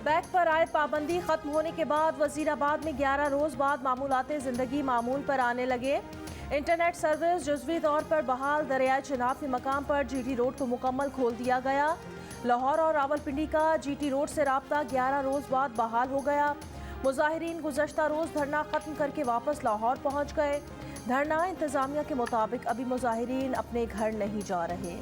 लब्बैक पर आयद पाबंदी खत्म होने के बाद वजीराबाद में 11 रोज बाद मामूलाते ज़िंदगी मामूल पर आने लगे। इंटरनेट सर्विस जुज़वी तौर पर बहाल। दरियाए चिनाब के मकाम पर GT रोड को मुकम्मल खोल दिया गया। लाहौर और रावलपिंडी का GT रोड से राब्ता 11 रोज बाद बहाल हो गया। मुजाहिरीन गुज़श्ता रोज़ धरना ख़त्म करके वापस लाहौर पहुँच गए। धरना इंतज़ामिया के मुताबिक अभी मुजाहिरीन अपने घर नहीं जा रहे।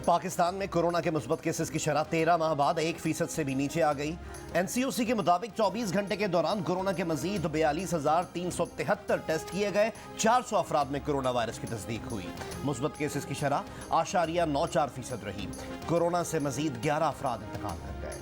पाकिस्तान में कोरोना के मुस्बत केसेस की शरह 13 माह बाद 1% से भी नीचे आ गई। NCOC के मुताबिक 24 घंटे के दौरान कोरोना के मजीद 42,373 टेस्ट किए गए। 400 अफराद में कोरोना वायरस की तस्दीक हुई। मुस्बत केसेस की शरह 8.94% रही। कोरोना से मजीद 11 अफराद इंतकाल कर गए।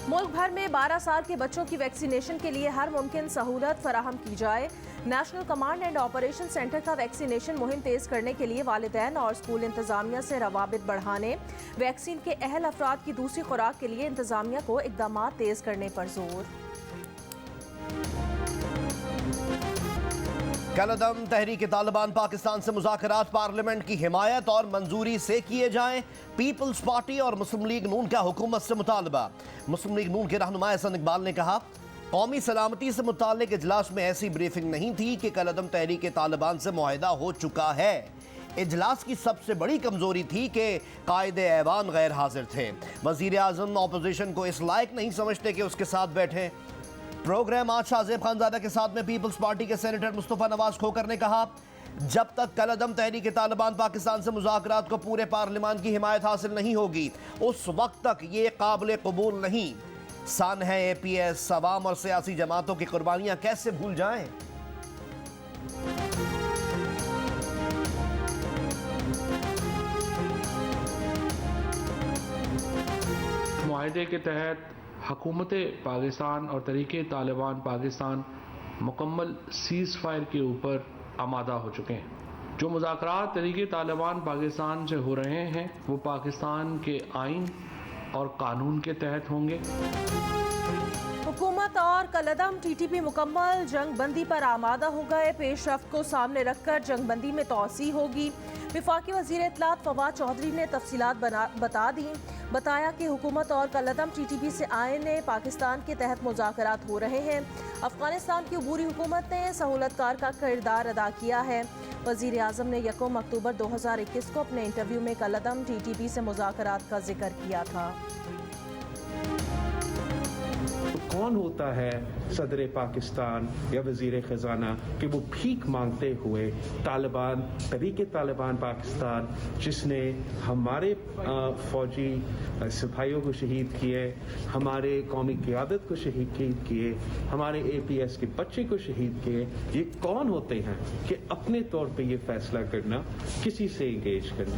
मुल्क भर में 12 साल के बच्चों की वैक्सीनेशन के लिए हर मुमकिन सहूलत फराहम की जाए। National command and operation centre का वैक्सीनेशन मुहिम तेज करने के लिए वालिदैन और स्कूल इंतजामिया से रवाबित बढ़ाने, वैक्सीन के अहल अफराद की दूसरी खुराक के लिए इंतजामिया को इकदाम तेज करने पर जोर। कलअदम तहरीक तालिबान पाकिस्तान से मुज़ाकरात पार्लियामेंट की हिमायत और मंजूरी से किए जाएं। पीपल्स पार्टी और मुस्लिम लीग नून का हुकूमत से मुतालबा। मुस्लिम लीग नून के रहनुमा एहसन इकबाल ने कहा, कौमी सलामती से मुताल्लिक इजलास में ऐसी ब्रीफिंग नहीं थी कि कलअदम तहरीक तालिबान से मुआहिदा हो चुका है। इजलास की सबसे बड़ी कमजोरी थी कि कायदे ऐवान गैर हाजिर थे। वजीर आजम अपोजिशन को इस लायक नहीं समझते कि उसके साथ बैठे। प्रोग्राम आज शाहजेब खानजादा के साथ में पीपल्स पार्टी के सेनेटर मुस्तफ़ा नवाज खोकर ने कहा, जब तक कलअदम तहरीक तालिबान पाकिस्तान से मुज़ाकरात को पूरे पार्लियामान की हिमायत हासिल नहीं होगी, उस वक्त तक ये काबिल कबूल नहीं। सान है APS, अवाम और सियासी जमातों की कुर्बानियां कैसे भूल जाएं। मुआहदे के तहत हुकूमत पाकिस्तान और तहरीक तालिबान पाकिस्तान मुकम्मल सीज़ फायर के ऊपर आमादा हो चुके हैं। जो मुज़ाकरात तहरीक तालिबान पाकिस्तान से हो रहे हैं वो पाकिस्तान के आइन और कानून के तहत होंगे। हुकूमत और कलअदम TTP मुकम्मल जंग बंदी पर आमादा हो गए। पेशरफ्त को सामने रखकर जंग बंदी में तोसी होगी। वफाकी वज़ीर इत्तलात फवाद चौधरी ने तफसीलात बता दी। बताया कि हुकूमत और कलअदम TTP से आईने पाकिस्तान के तहत मुज़ाकरात हो रहे हैं। अफगानिस्तान की अबूरी हुकूमत ने सहूलतकार का किरदार अदा किया है। वज़ीर आज़म ने 1 अक्टूबर 2021 को अपने इंटरव्यू में कलअदम TTP से मुज़ाकरात का जिक्र किया था। कौन होता है सदर पाकिस्तान या वजीर खजाना कि वो भीख मांगते हुए तालिबान तहरीक तालिबान पाकिस्तान जिसने हमारे फौजी सिपाहियों को शहीद किए, हमारे कौमी क़यादत को शहीद किए, हमारे APS के बच्चे को शहीद किए, ये कौन होते हैं कि अपने तौर पे ये फैसला करना, किसी से इंगेज करना।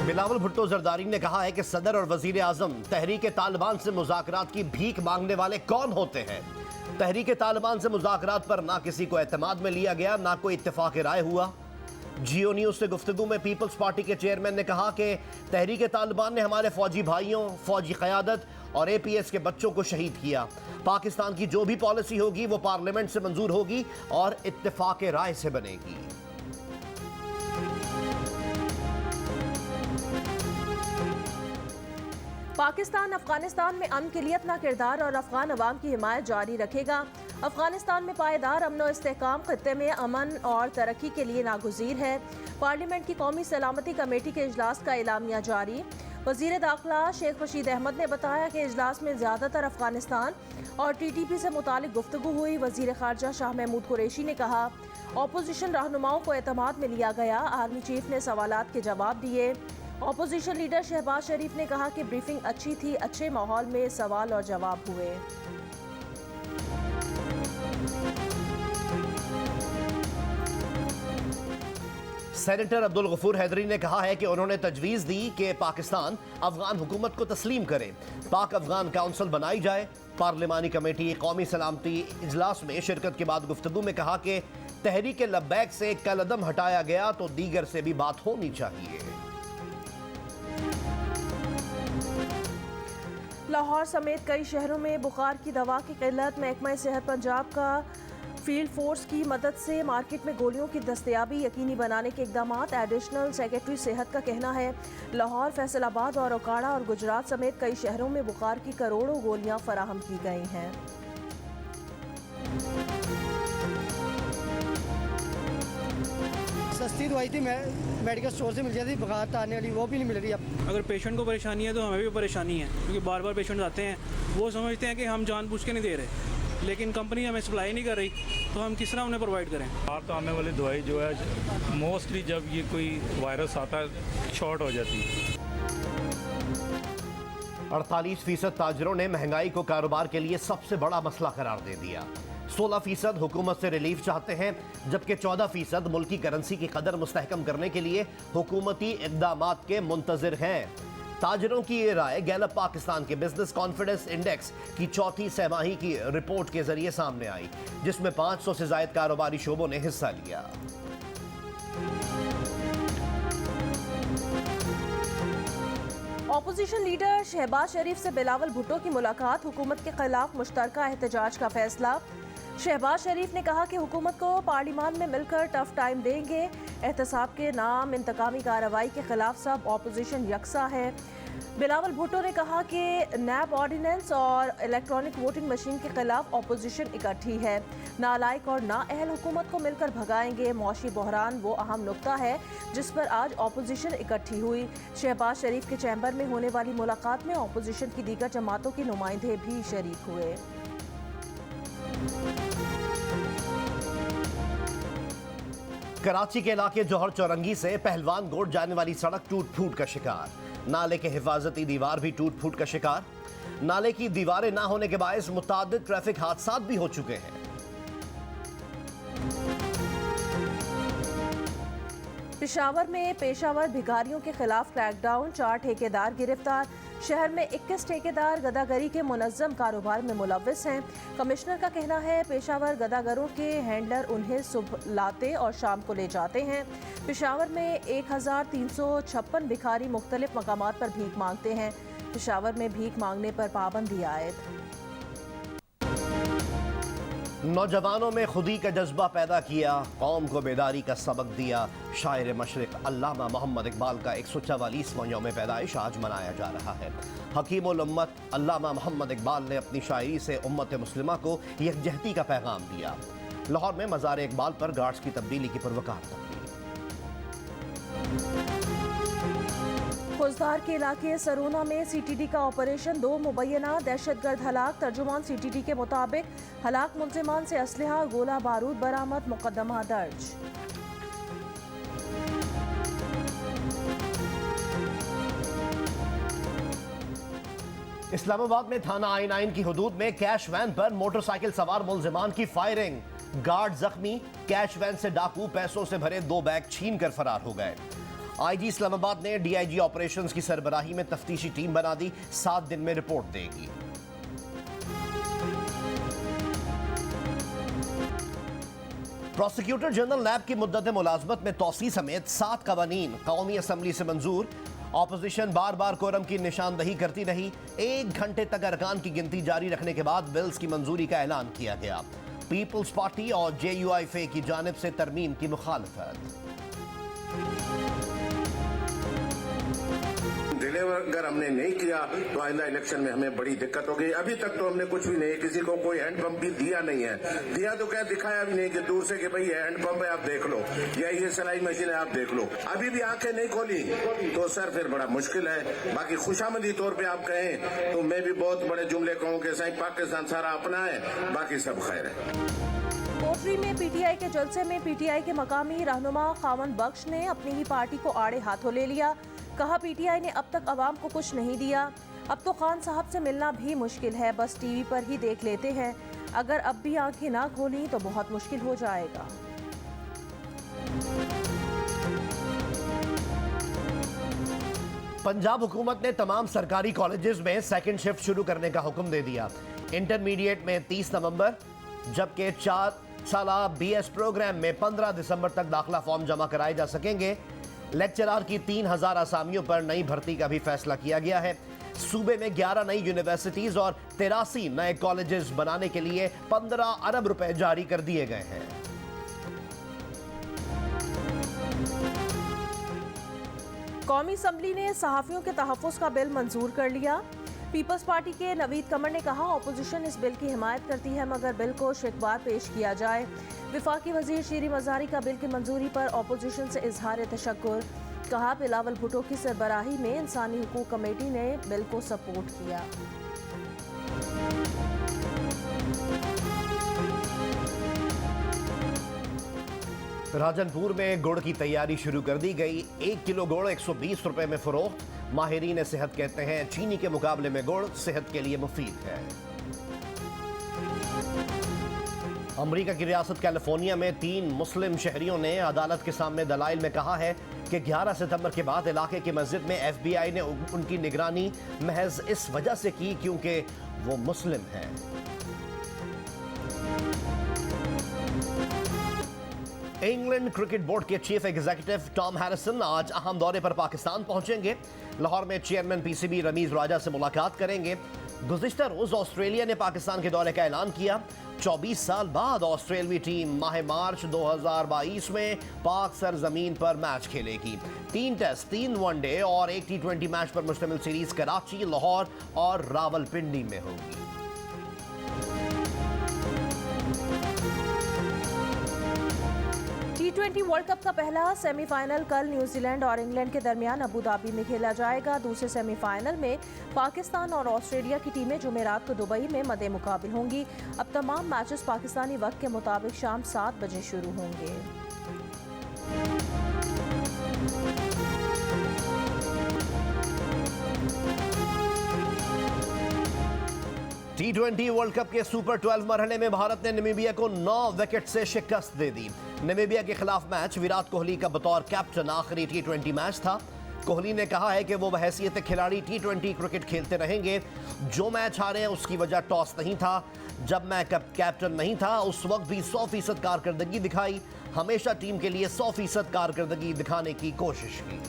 बिलावल भुट्टो जरदारी ने कहा है कि सदर और वजीर आजम तहरीक तालिबान से मुज़ाकरात की भीख मांगने वाले कौन होते हैं। तहरीक तालिबान से मुज़ाकरात पर ना किसी को एतमाद में लिया गया, ना कोई इत्तेफाक राय हुआ। जियो न्यूज़ से गुफ्तगू में पीपल्स पार्टी के चेयरमैन ने कहा कि तहरीक तालिबान ने हमारे फौजी भाइयों, फौजी क़यादत और APS के बच्चों को शहीद किया। पाकिस्तान की जो भी पॉलिसी होगी वो पार्लियामेंट से मंजूर होगी और इत्तेफाक राय से बनेगी। पाकिस्तान अफगानिस्तान में अमन के लिए अपना किरदार और अफगान अवाम की हिमायत जारी रखेगा। अफगानिस्तान में पायदार अमन और इस्तेहकाम खत्ते में अमन और तरक्की के लिए नागुज़ीर है। पार्लियामेंट की कौमी सलामती कमेटी के इजलास का एलामिया जारी। वज़ीर दाखिला शेख रशीद अहमद ने बताया कि इजलास में ज़्यादातर अफगानिस्तान और TTP से मुतालिक गुफ्तगू हुई। वज़ीर ख़ारजा शाह महमूद कुरैशी ने कहा, अपोजिशन रहनुमाओं को एतमाद में लिया गया। आर्मी चीफ ने सवालात के जवाब दिए। अपोजिशन लीडर शहबाज शरीफ ने कहा कि ब्रीफिंग अच्छी थी, अच्छे माहौल में सवाल और जवाब हुए। सेनेटर अब्दुल गफूर हैदरी ने कहा है कि उन्होंने तजवीज़ दी कि पाकिस्तान अफगान हुकूमत को तस्लीम करे, पाक अफगान काउंसिल बनाई जाए। पार्लिमानी कमेटी कौमी सलामती इजलास में शिरकत के बाद गुफ्तगू में कहा कि तहरीक लब्बैक से कलअदम हटाया गया तो दीगर से भी बात होनी चाहिए। लाहौर समेत कई शहरों में बुखार की दवा की किल्लत। महकमा सेहत पंजाब का फील्ड फोर्स की मदद से मार्केट में गोलियों की दस्तयाबी यकीनी बनाने के इकदाम। एडिशनल सेक्रेटरी सेहत का कहना है लाहौर, फैसलाबाद और ओकाड़ा और गुजरात समेत कई शहरों में बुखार की करोड़ों गोलियां फराहम की गई हैं। सस्ती दवाई थी मेडिकल स्टोर से मिल जाती, बुखार आने वाली वो भी नहीं मिल रही अब। अगर पेशेंट को परेशानी है तो हमें भी परेशानी है, क्योंकि बार बार पेशेंट आते हैं, वो समझते हैं कि हम जानबूझ के नहीं दे रहे, लेकिन कंपनी हमें सप्लाई नहीं कर रही, तो हम किस तरह उन्हें प्रोवाइड करें। बाहर तो आने वाली दवाई जो है मोस्टली जब ये कोई वायरस आता है शॉर्ट हो जाती है। 48% ताजरों ने महंगाई को कारोबार के लिए सबसे बड़ा मसला करार दे दिया। 16% हुकूमत से रिलीफ चाहते हैं, जबकि 14% मुल्की करेंसी की कदर मुस्तहकम करने के लिए हुकूमती इक़दामात के मुंतज़िर हैं। ताजरों की ये राय गैलप पाकिस्तान के बिजनेस कॉन्फिडेंस इंडेक्स की चौथी सहमाही की रिपोर्ट के जरिए सामने आई, जिसमें 500 से ज़ायद कारोबारी शोबों ने हिस्सा लिया। ऑपोजिशन लीडर शहबाज शरीफ से बिलावल भुट्टो की मुलाकात, हुकूमत के खिलाफ मुश्तरका एहतजाज का फैसला। शहबाज शरीफ ने कहा कि हुकूमत को पार्लियामान में मिलकर टफ टाइम देंगे। एहतसाब के नाम इंतकामी कार्रवाई के खिलाफ सब ऑपोजिशन यकसा है। बिलावल भुट्टो ने कहा कि नैब ऑर्डिनेंस और इलेक्ट्रॉनिक वोटिंग मशीन के खिलाफ ऑपोजिशन इकट्ठी है। नालायक और नाअहल हुकूमत को मिलकर भगाएंगे। मौशी बहरान वो अहम नुक्ता है जिस पर आज ऑपोजिशन इकट्ठी हुई। शहबाज शरीफ के चैम्बर में होने वाली मुलाकात में ऑपोजिशन की दीगर जमातों के नुमाइंदे भी शरीक हुए। कराची के इलाके जौहर चौरंगी से पहलवान गोड जाने वाली सड़क टूट फूट का शिकार। नाले के हिफाजती दीवार भी टूट फूट का शिकार। नाले की दीवारें ना होने के बायस मुतअद्दिद ट्रैफिक हादसात भी हो चुके हैं। पेशावर में पेशावर भिखारियों के खिलाफ क्रैकडाउन, 4 ठेकेदार गिरफ्तार। शहर में 21 ठेकेदार गदागरी के मुनज़्ज़म कारोबार में मुलव्वस हैं। कमिश्नर का कहना है पेशावर गदागरों के हैंडलर उन्हें सुबह लाते और शाम को ले जाते हैं। पेशावर में 1356 भिखारी मुख्तलिफ मकामात पर भीख मांगते हैं। पेशावर में भीख मांगने पर पाबंदी आयद। नौजवानों में खुदी का जज्बा पैदा किया, कौम को बेदारी का सबक दिया। शायर मशरिक अल्लामा मोहम्मद इकबाल का 144वां यौम पैदाइश आज मनाया जा रहा है। हकीमुल उम्मत अल्लामा मोहम्मद इकबाल ने अपनी शायरी से उम्मत मुस्लिमा को यकजहती का पैगाम दिया। लाहौर में मज़ार इकबाल पर गार्ड्स की तब्दीली की पुरवकार तब्दीली। खुजदार के इलाके सरोना में CTD का ऑपरेशन, 2 मुबैना दहशतगर्द हलाक। तर्जुमान CTD के मुताबिक हलाक मुल्जिमान से असलहा गोला बारूद बरामद, मुकदमा दर्ज। इस्लामाबाद में थाना I9 की हुदूद में कैश वैन पर मोटरसाइकिल सवार मुल्जिमान की फायरिंग। गार्ड जख्मी, कैश वैन से डाकू पैसों से भरे 2 बैग छीन कर फरार हो गए। IG इस्लामाबाद ने DIG ऑपरेशंस की सरबराही में तफ्तीशी टीम बना दी, 7 दिन में रिपोर्ट देगी। प्रोसिक्यूटर जनरल नैब की मुद्दत मुलाजमत में तोसी समेत 7 कवानीन कौमी असम्बली से मंजूर। ऑपोजिशन बार बार कोरम की निशानदही करती रही। 1 घंटे तक अरकान की गिनती जारी रखने के बाद बिल्स की मंजूरी का ऐलान किया गया। पीपल्स पार्टी और JUIF की जानिब से तरमीम की मुखालफत। डिले अगर हमने नहीं किया तो आइंदा इलेक्शन में हमें बड़ी दिक्कत होगी। अभी तक तो हमने कुछ भी नहीं, किसी को कोई हैंड पंप भी दिया नहीं है। दिया तो क्या, दिखाया भी नहीं कि दूर से कि भाई ये हैंड पंप है आप देख लो, या ये सिलाई मशीन है आप देख लो। अभी भी आंखें नहीं खोली तो सर फिर बड़ा मुश्किल है। बाकी खुशामदी तौर पे आप कहें तो मैं भी बहुत बड़े जुमले कहूँ कि सही पाकिस्तान सारा अपना है, बाकी सब खैर है। कोटरी में PTI के जलसे में PTI के मकामी रहनुमा खावंद बख्श ने अपनी ही पार्टी को आड़े हाथों ले लिया। कहा PTI ने अब तक अवाम को कुछ नहीं दिया, अब तो खान साहब से मिलना भी मुश्किल है, बस TV पर ही देख लेते हैं। अगर अब भी आंखें ना खोली तो बहुत मुश्किल हो जाएगा। पंजाब हुकूमत ने तमाम सरकारी कॉलेजेस में सेकंड शिफ्ट शुरू करने का हुक्म दे दिया। इंटरमीडिएट में 30 नवंबर, जबकि 4 साला BS प्रोग्राम में 15 दिसंबर तक दाखिला फॉर्म जमा कराए जा सकेंगे। लेक्चरार की 3000 असामियों पर नई भर्ती का भी फैसला किया गया है। सूबे में 11 नई यूनिवर्सिटीज और 83 नए कॉलेजेस बनाने के लिए 15 अरब रुपए जारी कर दिए गए हैं। कौमी असम्बली ने सहाफ़ियों के तहफ़्फ़ुज़ का बिल मंजूर कर लिया। पीपल्स पार्टी के नवीद कमर ने कहा, अपोजिशन इस बिल की हिमायत करती है मगर बिल को शिकवार पेश किया जाए। विफाकी वजीर शीरी मज़ारी का बिल की मंजूरी पर अपोजिशन से इजहार तशक्कुर। कहा, बिलावल भुट्टो की सरबराही में इंसानी हुकूक कमेटी ने बिल को सपोर्ट किया। राजनपुर में गुड़ की तैयारी शुरू कर दी गई। 1 किलो गुड़ 120 रुपए में फरोख्त। माहिरीन सेहत कहते हैं चीनी के मुकाबले में गुड़ सेहत के लिए मुफीद है। अमेरिका की रियासत कैलिफोर्निया में 3 मुस्लिम शहरियों ने अदालत के सामने दलाइल में कहा है कि 11 सितंबर के बाद इलाके की मस्जिद में FBI ने उनकी निगरानी महज इस वजह से की क्योंकि वो मुस्लिम हैं। इंग्लैंड क्रिकेट बोर्ड के चीफ एग्जीक्यूटिव टॉम हैरिसन आज अहम दौरे पर पाकिस्तान पहुंचेंगे। लाहौर में चेयरमैन PCB रमीज राजा से मुलाकात करेंगे। गुज़िश्ता रोज ऑस्ट्रेलिया ने पाकिस्तान के दौरे का ऐलान किया। 24 साल बाद ऑस्ट्रेलियाई टीम माह मार्च 2022 में पाक सरजमीन पर मैच खेलेगी। 3 टेस्ट, 3 वनडे और 1 T20 मैच पर मुश्तमिल सीरीज कराची, लाहौर और रावलपिंडी में होगी। T20 वर्ल्ड कप का पहला सेमीफाइनल कल न्यूजीलैंड और इंग्लैंड के दरमियान अबू धाबी में खेला जाएगा। दूसरे सेमीफाइनल में पाकिस्तान और ऑस्ट्रेलिया की टीमें जुमेरात को दुबई में मद्दे मुकाबिल होंगी। अब तमाम मैचेस पाकिस्तानी वक्त के मुताबिक शाम 7 बजे शुरू होंगे। T20 वर्ल्ड कप के सुपर 12 मरहले में भारत ने नामीबिया को 9 विकेट से शिकस्त दे दी। नामीबिया के खिलाफ मैच विराट कोहली का बतौर कैप्टन आखिरी T20 मैच था। कोहली ने कहा है कि वो बहैसियत खिलाड़ी T20 क्रिकेट खेलते रहेंगे। जो मैच हारे हैं उसकी वजह टॉस नहीं था। जब मैं कैप्टन नहीं था उस वक्त भी 100% कारकर्दगी दिखाई। हमेशा टीम के लिए 100% कारकर्दगी दिखाने की कोशिश की।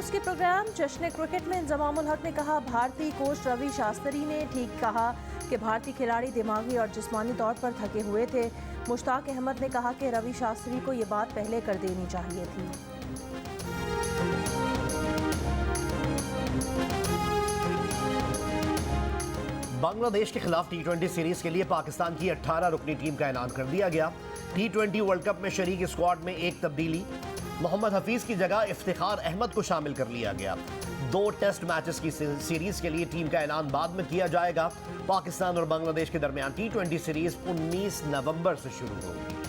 के प्रोग्राम जश्न क्रिकेट में इंजमामुल हक ने कहा, भारतीय कोच रवि शास्त्री ने ठीक कहा कि भारतीय खिलाड़ी दिमागी और जिस्मानी तौर पर थके हुए थे। मुश्ताक अहमद ने कहा कि रवि शास्त्री को ये बात पहले कर देनी चाहिए थी। बांग्लादेश के खिलाफ T20 सीरीज के लिए पाकिस्तान की 18 रुकनी टीम का ऐलान कर दिया गया। T20 वर्ल्ड कप में शरीक स्क्वाड में एक तब्दीली, मोहम्मद हफीज की जगह इफ्तिखार अहमद को शामिल कर लिया गया। 2 टेस्ट मैचेस की सीरीज के लिए टीम का ऐलान बाद में किया जाएगा। पाकिस्तान और बांग्लादेश के दरमियान T20 सीरीज 19 नवंबर से शुरू होगी।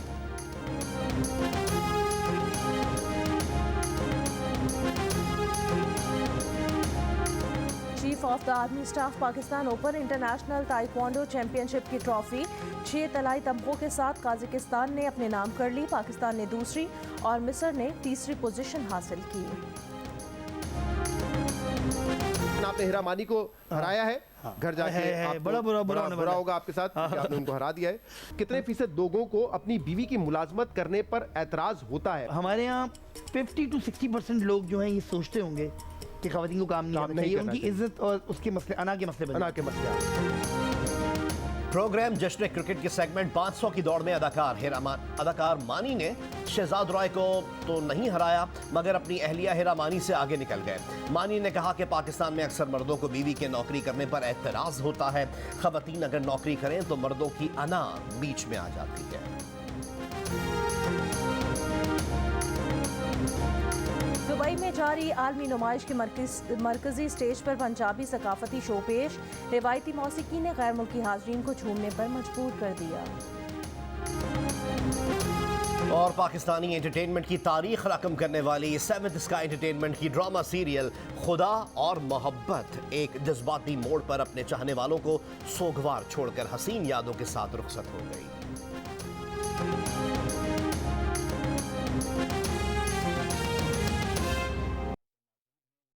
Chief of the army staff Pakistan open international taekwondo championship की ट्रॉफी 6 तलाई तमगों के साथ काजाकिस्तान ने अपने नाम कर ली। पाकिस्तान ने दूसरी और मिस्र ने तीसरी पोजीशन हासिल की। आपने हिरामानी को हराया है। घर जाके बड़ा होगा आपके साथ, आपने उनको हरा दिया है। कितने फीसद लोगों को अपनी बीवी की मुलाजमत करने पर एतराज होता है? हमारे यहाँ 50 to 60% लोग जो हैं ये सोचते होंगे कि ख़वातीन को काम नहीं चाहिए, उनकी इज्जत और उसके मसले अना के मसले प्रोग्राम जश्न क्रिकेट के सेगमेंट 500 की दौड़ में अदाकार मानी ने शहजाद रॉय को तो नहीं हराया मगर अपनी अहलिया हिरा मानी से आगे निकल गए। मानी ने कहा कि पाकिस्तान में अक्सर मर्दों को बीवी के नौकरी करने पर एतराज होता है। ख़वातीन अगर नौकरी करें तो मर्दों की अना बीच में आ जाती है। दुबई में जारी आलमी नुमाइश के मरकजी स्टेज पर पंजाबी सकाफती शो पेश। रिवायती मौसीकी ने गैर मुल्की हाजरीन को झूमने पर मजबूर कर दिया। और पाकिस्तानी एंटरटेनमेंट की तारीख रकम करने वाली 7th स्काई एंटरटेनमेंट की ड्रामा सीरियल खुदा और मोहब्बत एक जज्बाती मोड़ पर अपने चाहने वालों को सोगवार छोड़कर हसीन यादों के साथ रुखसत हो गई।